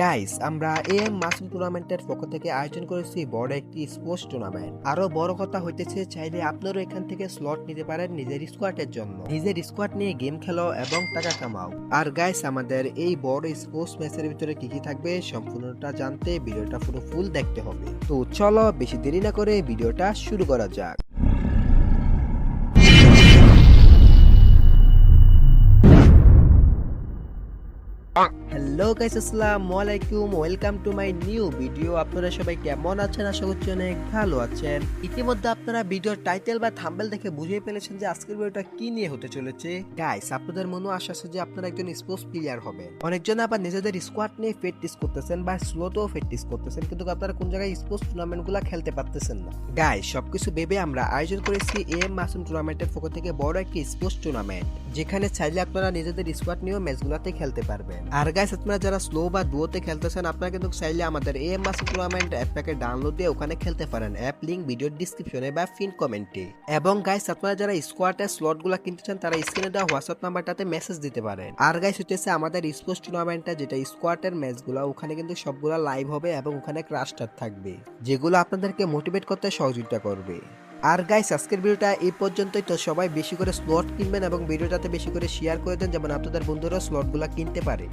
Guys, আমরা M Masum টুর্নামেন্টের পক্ষ থেকে আয়োজন করেছি বড় একটি স্পোর্টস টুর্নামেন্ট। আরো বড় কথা হইতেছে, চাইলে আপনারও এখান থেকে স্লট নিতে পারেন নিজের স্কোয়াডের জন্য। নিজের স্কোয়াড নিয়ে গেম খেলো এবং টাকা কামাও। আর গাইস, আমাদের এই বড় স্পোর্টস ম্যাচের ভিতরে কি কি থাকবে সম্পূর্ণটা জানতে ভিডিওটা পুরো ফুল দেখতে হবে। তো চলো বেশি দেরি না করে ভিডিওটা শুরু করা যাক। হ্যালো গাইস, আসসালামু আলাইকুম, welcome to my new video. আপনারা সবাই কেমন আছেন? আশা করছি অনেক ভালো আছেন। ইতিমধ্যে আপনারা ভিডিওর টাইটেল বা থাম্বনেল দেখে বুঝিয়ে ফেলেছেন যে আজকের ভিডিওটা কি নিয়ে হতে চলেছে। গাইস, আপনাদের মনে আশা আছে যে আপনারা একজন স্পোর্টস প্লেয়ার হবেন। অনেকজন আবার নিজেদের স্কোয়াড নিয়ে প্র্যাকটিস করতেছেন বা স্লোতেও প্র্যাকটিস করতেছেন, কিন্তু আপনারা কোন জায়গায় স্পোর্টস টুর্নামেন্টগুলো খেলতে পারতেছেন না। গাইস, সবকিছু ভেবে আমরা আয়োজন করেছি এম মাসুম টুর্নামেন্টের পক্ষ থেকে বড় একটি স্পোর্টস টুর্নামেন্ট, যেখানে চাইলে আপনারা নিজেদের স্কোয়াড নিয়েও ম্যাচগুলোতে খেলতে পারবেন। আর গাইস, আপনারা যারা স্লো বা ডুয়োতে খেলতেছেন, আপনারা কিন্তু চাইলে আমাদের এম মাসুম টুর্নামেন্ট অ্যাপটাকে ডাউনলোড দিয়ে ওখানে খেলতে পারেন। অ্যাপ লিংক ভিডিওর ডিসক্রিপশনে বা পিন কমেন্টে। এবং গাইস, আপনারা যারা স্কোয়াডের স্লটগুলো কিনতে চান, তারা স্ক্রিনে দেওয়া হোয়াটসঅ্যাপ নাম্বারটাতে মেসেজ দিতে পারেন। আর গাইস, হচ্ছে আমাদের স্পোর্টস টুর্নামেন্টটা যেটা স্কোয়াডের ম্যাচগুলো, ওখানে কিন্তু সবগুলো লাইভ হবে এবং ওখানে ক্রাশটার থাকবে, যেগুলো আপনাদেরকে মোটিভেট করতে সহযোগিতা করবে। আর গাইস, আজকের ভিডিওটা এই পর্যন্তই। তো সবাই বেশি করে স্লট কিনবেন এবং ভিডিওটাতে বেশি করে শেয়ার করে দেন, যেমন আপনাদের বন্ধুরা স্লটগুলো কিনতে পারে।